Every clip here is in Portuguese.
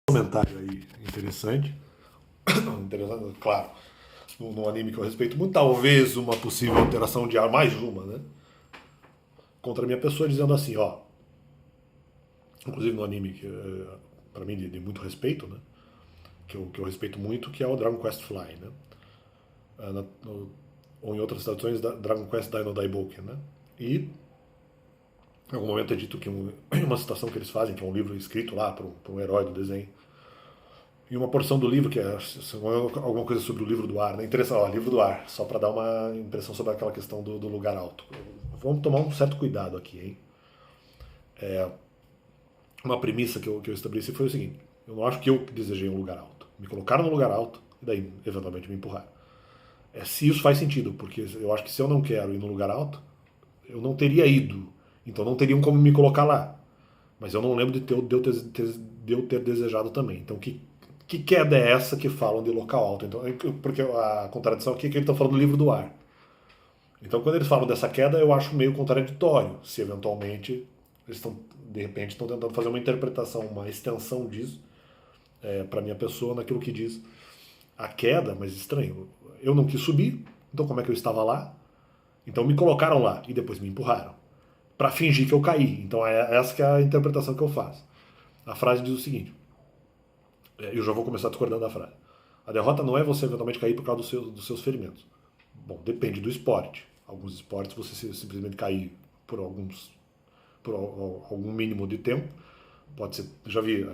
Comentário aí interessante, claro, num anime que eu respeito muito, talvez uma possível alteração de ar, mais uma, né? Contra a minha pessoa, dizendo assim, ó, inclusive no anime que para mim de muito respeito, né? Que eu respeito muito, que é o Dragon Quest Fly, né? Ou em outras traduções, Dragon Quest Dino Daiboken, né? E em algum momento é dito que uma citação que eles fazem, que é um livro escrito lá para um herói do desenho, e uma porção do livro, que é alguma coisa sobre o livro do ar, né? Interessante, ó, livro do ar, só para dar uma impressão sobre aquela questão do lugar alto. Vamos tomar um certo cuidado aqui, hein? Uma premissa que eu estabeleci foi o seguinte: eu não acho que eu desejei um lugar alto. Me colocaram no lugar alto e daí, eventualmente, me empurraram. Se isso faz sentido, porque eu acho que se eu não quero ir no lugar alto, eu não teria ido. Então não teriam como me colocar lá. Mas eu não lembro de eu ter desejado também. Então, que queda é essa que falam de local alto? Então, porque a contradição aqui é que eles estão falando do livro do ar. Então, quando eles falam dessa queda, eu acho meio contraditório. Se eventualmente eles estão, de repente, estão tentando fazer uma interpretação, uma extensão disso para minha pessoa naquilo que diz a queda, mas estranho. Eu não quis subir, então como é que eu estava lá? Então me colocaram lá e depois me empurraram para fingir que eu caí. Então essa que é a interpretação que eu faço. A frase diz o seguinte: eu já vou começar discordando da frase. A derrota não é você eventualmente cair por causa dos seus ferimentos. Bom, depende do esporte. Alguns esportes você simplesmente cair por algum mínimo de tempo. Pode ser, já vi,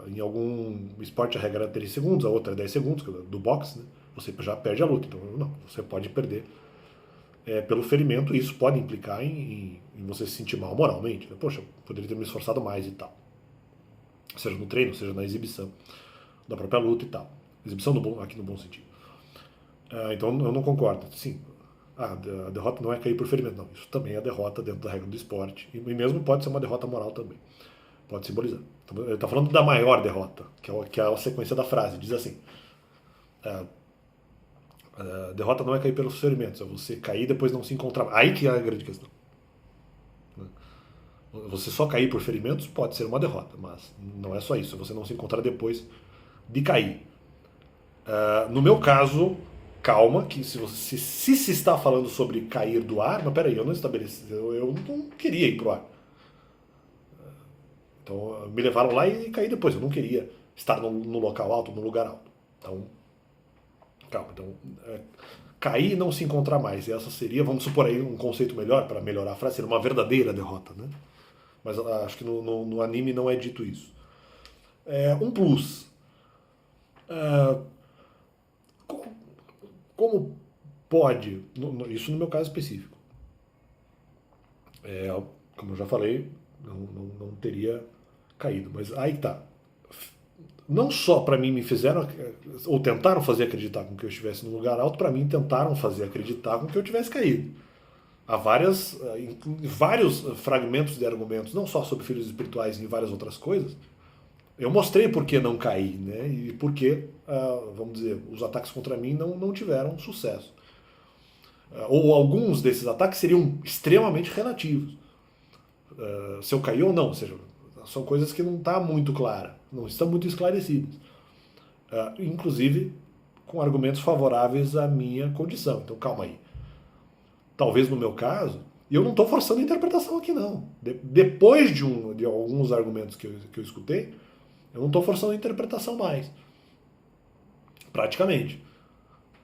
em algum esporte a regra é 3 segundos, a outra é 10 segundos, do boxe, né? Você já perde a luta. Então, não, você pode perder pelo ferimento, e isso pode implicar em você se sentir mal moralmente. Né? Poxa, eu poderia ter me esforçado mais e tal. Seja no treino, seja na exibição da própria luta e tal. Exibição aqui no bom sentido. Então eu não concordo. Sim, a derrota não é cair por ferimento, não. Isso também é derrota dentro da regra do esporte. E mesmo pode ser uma derrota moral também. Pode simbolizar. Então, ele está falando da maior derrota, que é a sequência da frase. Diz assim: a derrota não é cair pelos ferimentos, é você cair e depois não se encontrar. Aí que é a grande questão. Você só cair por ferimentos pode ser uma derrota, mas não é só isso. É você não se encontrar depois de cair. No meu caso, calma, que se está falando sobre cair do ar, mas peraí, eu não estabeleci, eu não queria ir pro ar. Então me levaram lá e caí depois. Eu não queria estar no local alto, no lugar alto. Então, calma. Então, cair e não se encontrar mais. E essa seria, vamos supor aí, um conceito melhor para melhorar a frase, seria uma verdadeira derrota, né? Mas acho que no anime não é dito isso. Um plus. Como pode, isso no meu caso específico, como eu já falei, não teria caído. Mas aí tá. Não só para mim me fizeram, ou tentaram fazer acreditar com que eu estivesse no lugar alto, para mim tentaram fazer acreditar com que eu tivesse caído. Há vários fragmentos de argumentos, não só sobre filhos espirituais, em várias outras coisas. Eu mostrei por que não caí, né? E por que, vamos dizer, os ataques contra mim não tiveram sucesso. Ou alguns desses ataques seriam extremamente relativos. Se eu caí ou não, ou seja, são coisas que não está muito clara, não estão muito esclarecidas. Inclusive com argumentos favoráveis à minha condição. Então calma aí. Talvez no meu caso, e eu não estou forçando a interpretação aqui não. Depois de alguns argumentos que eu escutei, eu não estou forçando a interpretação mais. Praticamente.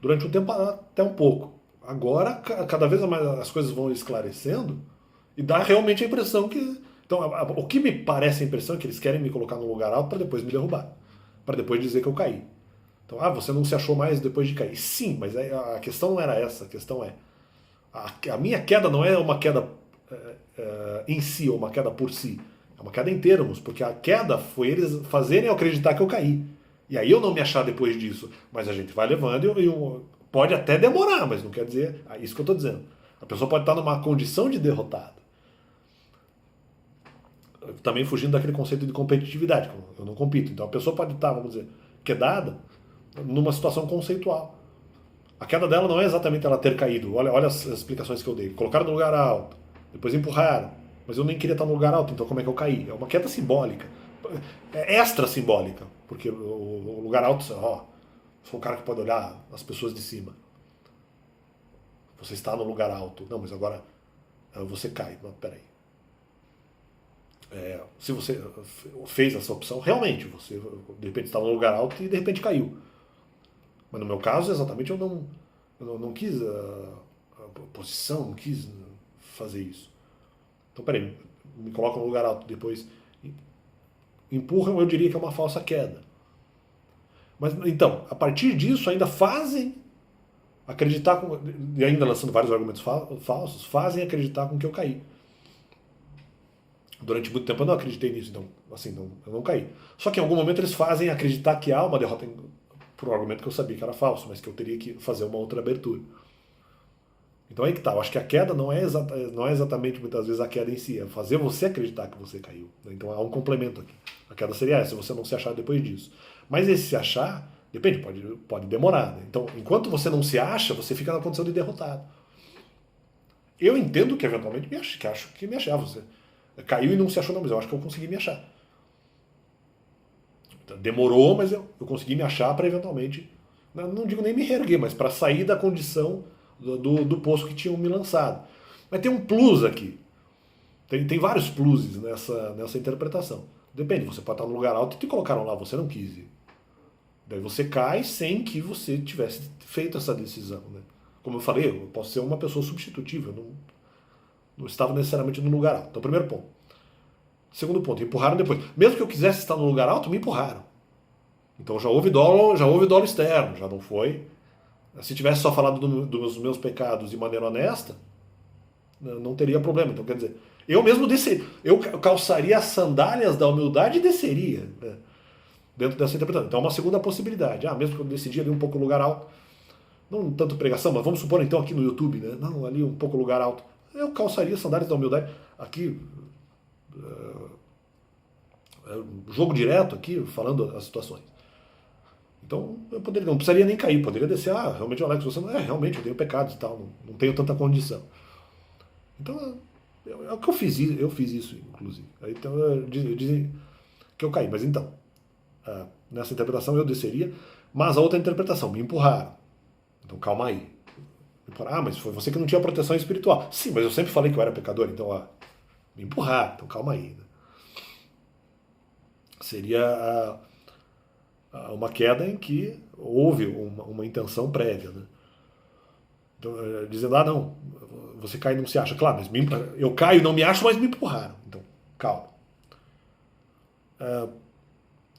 Durante um tempo até um pouco. Agora, cada vez mais as coisas vão esclarecendo e dá realmente a impressão que... Então, o que me parece a impressão é que eles querem me colocar no lugar alto para depois me derrubar. Para depois dizer que eu caí. Então, você não se achou mais depois de cair. Sim, mas a questão não era essa. A questão é... A minha queda não é uma queda em si, ou uma queda por si. É uma queda em termos, porque a queda foi eles fazerem eu acreditar que eu caí. E aí eu não me achar depois disso. Mas a gente vai levando e pode até demorar, mas não quer dizer... É isso que eu estou dizendo. A pessoa pode estar numa condição de derrotado. Também fugindo daquele conceito de competitividade. Eu não compito. Então a pessoa pode estar, vamos dizer, quedada numa situação conceitual. A queda dela não é exatamente ela ter caído. Olha as explicações que eu dei. Colocaram no lugar alto, depois empurraram. Mas eu nem queria estar no lugar alto, então como é que eu caí? É uma queda simbólica. É extra simbólica. Porque o lugar alto, sou um cara que pode olhar as pessoas de cima. Você está no lugar alto. Não, mas agora você cai. Não, peraí. Se você fez essa opção, realmente, você de repente está no lugar alto e de repente caiu. Mas no meu caso, exatamente, eu não quis a posição, não quis fazer isso. Então, peraí, me coloca no lugar alto, depois empurram, eu diria que é uma falsa queda. Mas então, a partir disso, ainda fazem acreditar, e ainda lançando vários argumentos falsos, fazem acreditar com que eu caí. Durante muito tempo eu não acreditei nisso, então, assim, eu não caí. Só que em algum momento eles fazem acreditar que há uma derrota por um argumento que eu sabia que era falso, mas que eu teria que fazer uma outra abertura. Então aí que tá, eu acho que a queda não é exatamente muitas vezes a queda em si, é fazer você acreditar que você caiu. Então há um complemento aqui. A queda seria essa, se você não se achar depois disso. Mas esse se achar, depende, pode demorar. Né? Então, enquanto você não se acha, você fica na condição de derrotado. Eu entendo que eventualmente acho que me achava. Você caiu e não se achou, não, mas eu acho que eu consegui me achar. Demorou, mas eu consegui me achar para eventualmente, não digo nem me reerguer, mas para sair da condição do poço que tinham me lançado. Mas tem um plus aqui. Tem vários pluses nessa interpretação. Depende, você pode estar no lugar alto e te colocaram lá, você não quis ir. Daí você cai sem que você tivesse feito essa decisão. Né? Como eu falei, eu posso ser uma pessoa substitutiva, eu não estava necessariamente no lugar alto. Então, primeiro ponto. Segundo ponto, empurraram depois. Mesmo que eu quisesse estar no lugar alto, me empurraram. Então já houve dolo externo, já não foi. Se tivesse só falado dos meus pecados de maneira honesta, não teria problema. Então, quer dizer, eu mesmo desceria, eu calçaria as sandálias da humildade e desceria, né, dentro dessa interpretação. Então, é uma segunda possibilidade. Mesmo que eu decidi ali um pouco lugar alto, não tanto pregação, mas vamos supor então aqui no YouTube, né? Não, ali um pouco lugar alto. Eu calçaria as sandálias da humildade. Aqui, jogo direto aqui, falando as situações. Então, eu não precisaria nem cair, poderia descer, realmente, Alex, você não realmente, eu tenho pecados e tal, não tenho tanta condição. Então, é o que eu fiz isso, inclusive. Então, dizem que eu caí, mas então, nessa interpretação eu desceria, mas a outra interpretação, me empurraram. Então, calma aí. Mas foi você que não tinha proteção espiritual. Sim, mas eu sempre falei que eu era pecador, então, me empurraram, então calma aí. Né? Seria uma queda em que houve uma intenção prévia. Né? Então, dizendo, não, você cai e não se acha. Claro, mas eu caio e não me acho, mas me empurraram. Então, calma.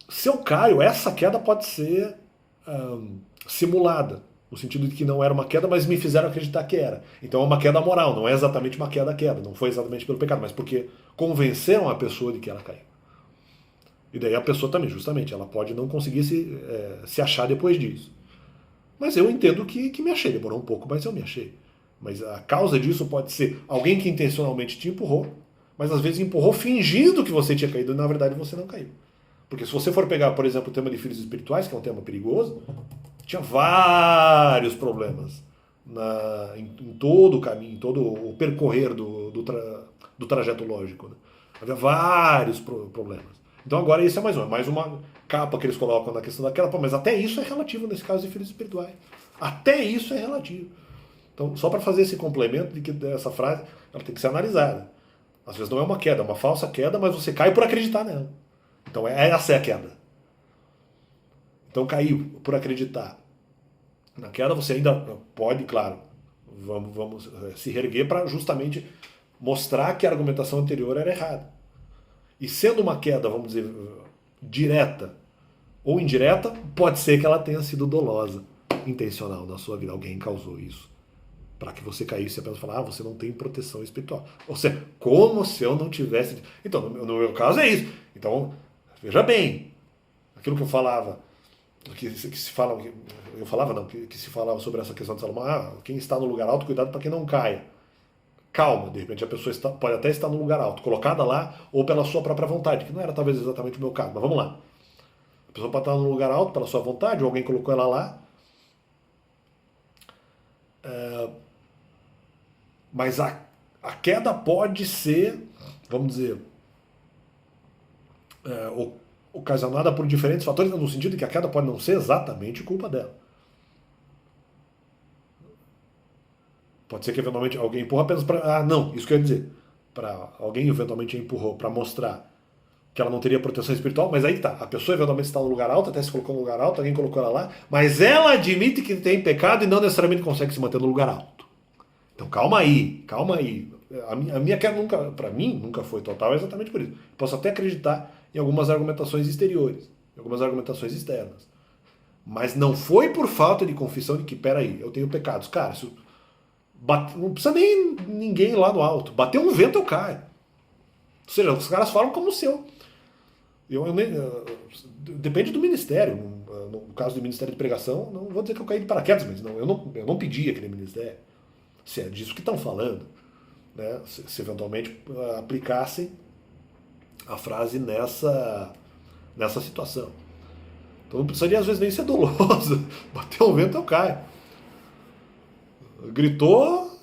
Se eu caio, essa queda pode ser simulada, no sentido de que não era uma queda, mas me fizeram acreditar que era. Então é uma queda moral, não é exatamente uma queda, não foi exatamente pelo pecado, mas porque convenceram a pessoa de que ela caiu. E daí a pessoa também, justamente, ela pode não conseguir se achar depois disso. Mas eu entendo que me achei, demorou um pouco, mas eu me achei. Mas a causa disso pode ser alguém que intencionalmente te empurrou, mas às vezes empurrou fingindo que você tinha caído e na verdade você não caiu. Porque se você for pegar, por exemplo, o tema de filhos espirituais, que é um tema perigoso, tinha vários problemas em todo o caminho, em todo o percorrer do trajeto lógico. Né? Havia vários problemas. Então agora isso é mais uma capa que eles colocam na questão daquela, mas até isso é relativo nesse caso de filhos espirituais. Até isso é relativo. Então, só para fazer esse complemento de que essa frase, ela tem que ser analisada. Às vezes não é uma queda, é uma falsa queda, mas você cai por acreditar nela. Então essa é a queda. Então caiu por acreditar. Na queda você ainda pode, claro, vamos se reerguer para justamente mostrar que a argumentação anterior era errada. E sendo uma queda, vamos dizer, direta ou indireta, pode ser que ela tenha sido dolosa, intencional na sua vida. Alguém causou isso para que você caísse e apenas falar, você não tem proteção espiritual. Ou seja, como se eu não tivesse... Então, no meu caso é isso. Então, veja bem, aquilo que eu falava, que se fala, eu falava não, que se falava sobre essa questão de Salomão, quem está no lugar alto, cuidado para que não caia. Calma, de repente a pessoa pode até estar no lugar alto, colocada lá, ou pela sua própria vontade, que não era talvez exatamente o meu caso, mas vamos lá. A pessoa pode estar no lugar alto pela sua vontade, ou alguém colocou ela lá, mas a queda pode ser, vamos dizer, ocasionada por diferentes fatores, no sentido de que a queda pode não ser exatamente culpa dela. Pode ser que eventualmente alguém empurra apenas para. Ah, não, isso que eu ia dizer. Para alguém eventualmente empurrou para mostrar que ela não teria proteção espiritual, mas aí tá. A pessoa eventualmente está no lugar alto, até se colocou no lugar alto, alguém colocou ela lá, mas ela admite que tem pecado e não necessariamente consegue se manter no lugar alto. Então calma aí, calma aí. A minha queda nunca, para mim, nunca foi total exatamente por isso. Posso até acreditar em algumas argumentações exteriores, em algumas argumentações externas. Mas não foi por falta de confissão de que, peraí, eu tenho pecados. Cara, isso não precisa nem ninguém lá no alto. Bateu um vento, eu caio. Ou seja, os caras falam como se depende do ministério. No caso do ministério de pregação, não vou dizer que eu caí de paraquedas, mas eu não pedi aquele ministério. Se é disso que estão falando. Né? Se eventualmente aplicassem a frase nessa situação. Então não precisaria às vezes nem ser doloso. Bateu um vento, eu caio. Gritou,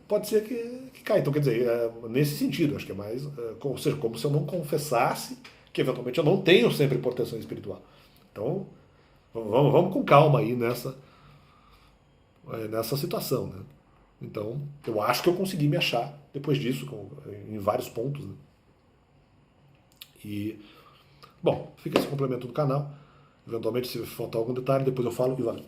pode ser que caia. Então, quer dizer, nesse sentido, acho que é mais. Ou seja, como se eu não confessasse que eventualmente eu não tenho sempre proteção espiritual. Então, vamos com calma aí nessa situação. Né? Então, eu acho que eu consegui me achar depois disso, em vários pontos. Né? E, bom, fica esse complemento do canal. Eventualmente, se faltar algum detalhe, depois eu falo e valeu.